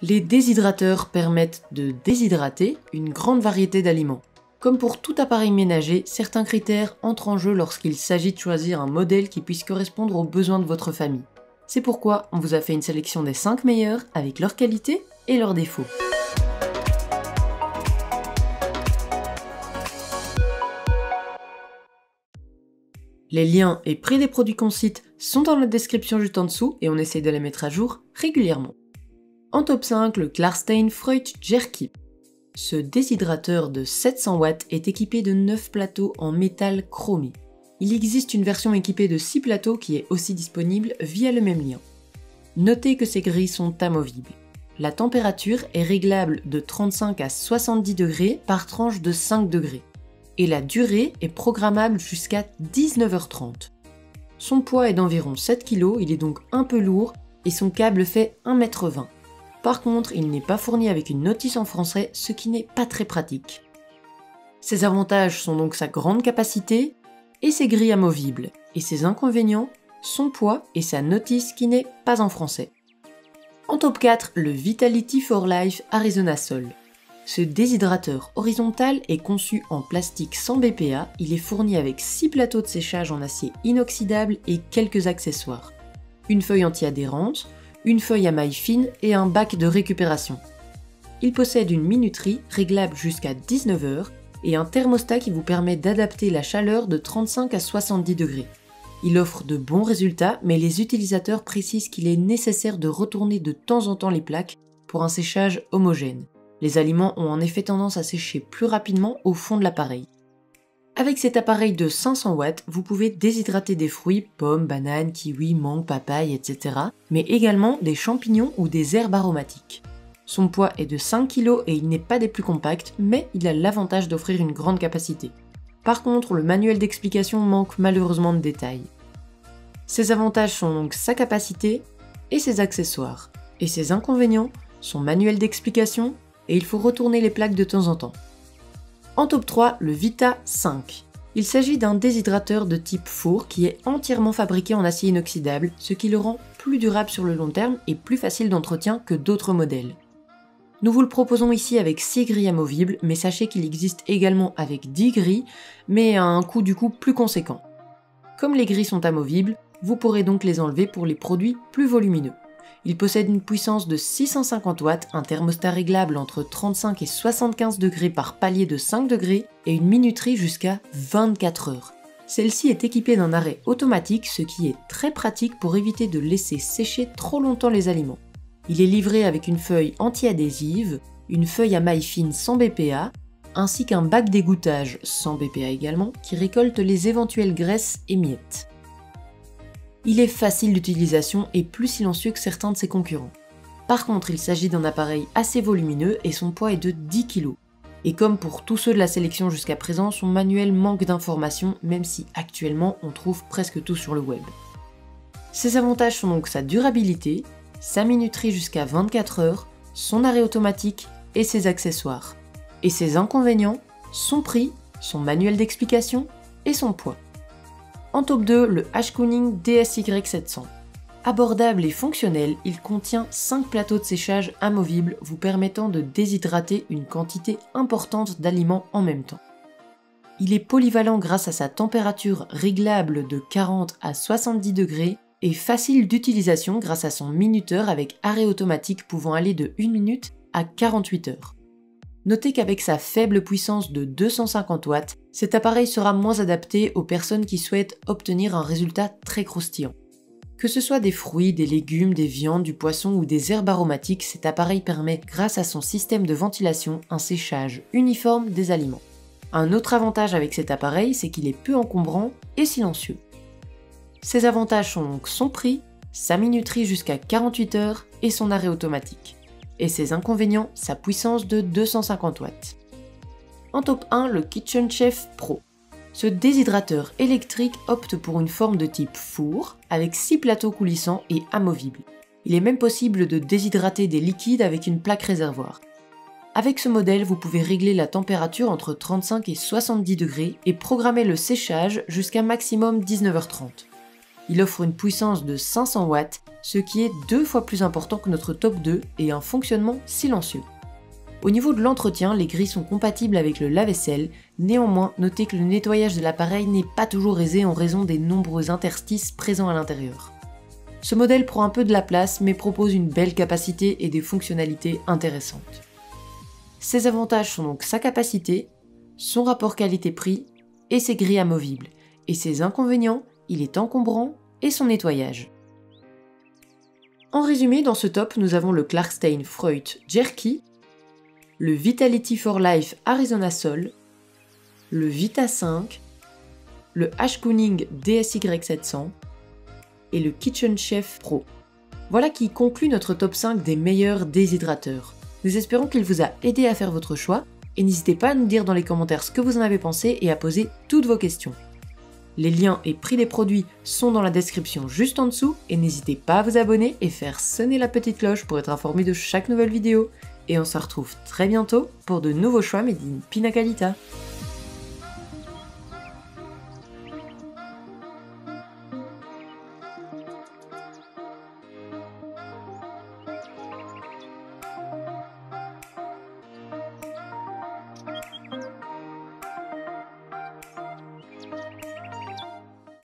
Les déshydrateurs permettent de déshydrater une grande variété d'aliments. Comme pour tout appareil ménager, certains critères entrent en jeu lorsqu'il s'agit de choisir un modèle qui puisse correspondre aux besoins de votre famille. C'est pourquoi on vous a fait une sélection des 5 meilleurs avec leurs qualités et leurs défauts. Les liens et prix des produits qu'on cite sont dans la description juste en dessous et on essaie de les mettre à jour régulièrement. En top 5, le Klarstein Freud Jerky. Ce déshydrateur de 700 watts est équipé de 9 plateaux en métal chromé. Il existe une version équipée de 6 plateaux qui est aussi disponible via le même lien. Notez que ces grilles sont amovibles. La température est réglable de 35 à 70 degrés par tranche de 5 degrés. Et la durée est programmable jusqu'à 19h30. Son poids est d'environ 7 kg, il est donc un peu lourd et son câble fait 1,20 m. Par contre, il n'est pas fourni avec une notice en français, ce qui n'est pas très pratique. Ses avantages sont donc sa grande capacité et ses grilles amovibles, et ses inconvénients, son poids et sa notice qui n'est pas en français. En top 4, le Vitality for Life Arizona Sol. Ce déshydrateur horizontal est conçu en plastique sans BPA, il est fourni avec 6 plateaux de séchage en acier inoxydable et quelques accessoires. Une feuille anti-adhérente, une feuille à maille fine et un bac de récupération. Il possède une minuterie réglable jusqu'à 19h et un thermostat qui vous permet d'adapter la chaleur de 35 à 70 degrés. Il offre de bons résultats, mais les utilisateurs précisent qu'il est nécessaire de retourner de temps en temps les plaques pour un séchage homogène. Les aliments ont en effet tendance à sécher plus rapidement au fond de l'appareil. Avec cet appareil de 500 watts, vous pouvez déshydrater des fruits, pommes, bananes, kiwis, mangues, papayes, etc. mais également des champignons ou des herbes aromatiques. Son poids est de 5 kg et il n'est pas des plus compacts, mais il a l'avantage d'offrir une grande capacité. Par contre, le manuel d'explication manque malheureusement de détails. Ses avantages sont donc sa capacité et ses accessoires, et ses inconvénients, son manuel d'explication, et il faut retourner les plaques de temps en temps. En top 3, le Vita 5. Il s'agit d'un déshydrateur de type four qui est entièrement fabriqué en acier inoxydable, ce qui le rend plus durable sur le long terme et plus facile d'entretien que d'autres modèles. Nous vous le proposons ici avec 6 grilles amovibles, mais sachez qu'il existe également avec 10 grilles, mais à un coût du coup plus conséquent. Comme les grilles sont amovibles, vous pourrez donc les enlever pour les produits plus volumineux. Il possède une puissance de 650 watts, un thermostat réglable entre 35 et 75 degrés par palier de 5 degrés et une minuterie jusqu'à 24 heures. Celle-ci est équipée d'un arrêt automatique, ce qui est très pratique pour éviter de laisser sécher trop longtemps les aliments. Il est livré avec une feuille anti-adhésive, une feuille à maille fine sans BPA, ainsi qu'un bac d'égouttage sans BPA également, qui récolte les éventuelles graisses et miettes. Il est facile d'utilisation et plus silencieux que certains de ses concurrents. Par contre, il s'agit d'un appareil assez volumineux et son poids est de 10 kg. Et comme pour tous ceux de la sélection jusqu'à présent, son manuel manque d'informations, même si actuellement on trouve presque tout sur le web. Ses avantages sont donc sa durabilité, sa minuterie jusqu'à 24 heures, son arrêt automatique et ses accessoires. Et ses inconvénients, son prix, son manuel d'explication et son poids. En top 2, le Ashcooning DSY700. Abordable et fonctionnel, il contient 5 plateaux de séchage amovibles vous permettant de déshydrater une quantité importante d'aliments en même temps. Il est polyvalent grâce à sa température réglable de 40 à 70 degrés et facile d'utilisation grâce à son minuteur avec arrêt automatique pouvant aller de 1 minute à 48 heures. Notez qu'avec sa faible puissance de 250 watts, cet appareil sera moins adapté aux personnes qui souhaitent obtenir un résultat très croustillant. Que ce soit des fruits, des légumes, des viandes, du poisson ou des herbes aromatiques, cet appareil permet, grâce à son système de ventilation, un séchage uniforme des aliments. Un autre avantage avec cet appareil, c'est qu'il est peu encombrant et silencieux. Ses avantages sont donc son prix, sa minuterie jusqu'à 48 heures et son arrêt automatique. Et ses inconvénients, sa puissance de 250 watts. En top 1, le Kitchen Chef Pro. Ce déshydrateur électrique opte pour une forme de type four, avec 6 plateaux coulissants et amovibles. Il est même possible de déshydrater des liquides avec une plaque réservoir. Avec ce modèle, vous pouvez régler la température entre 35 et 70 degrés et programmer le séchage jusqu'à maximum 19h30. Il offre une puissance de 500 watts, ce qui est 2 fois plus important que notre top 2 et un fonctionnement silencieux. Au niveau de l'entretien, les grilles sont compatibles avec le lave-vaisselle, néanmoins notez que le nettoyage de l'appareil n'est pas toujours aisé en raison des nombreux interstices présents à l'intérieur. Ce modèle prend un peu de la place mais propose une belle capacité et des fonctionnalités intéressantes. Ses avantages sont donc sa capacité, son rapport qualité-prix et ses grilles amovibles, et ses inconvénients, il est encombrant et son nettoyage. En résumé, dans ce top, nous avons le Clarkstein Freut Jerky, le Vitality for Life Arizona Sol, le Vita 5, le Ashcooning DSY700 et le Kitchen Chef Pro. Voilà qui conclut notre top 5 des meilleurs déshydrateurs. Nous espérons qu'il vous a aidé à faire votre choix et n'hésitez pas à nous dire dans les commentaires ce que vous en avez pensé et à poser toutes vos questions. Les liens et prix des produits sont dans la description juste en dessous et n'hésitez pas à vous abonner et faire sonner la petite cloche pour être informé de chaque nouvelle vidéo. Et on se retrouve très bientôt pour de nouveaux choix made in Pina Colada.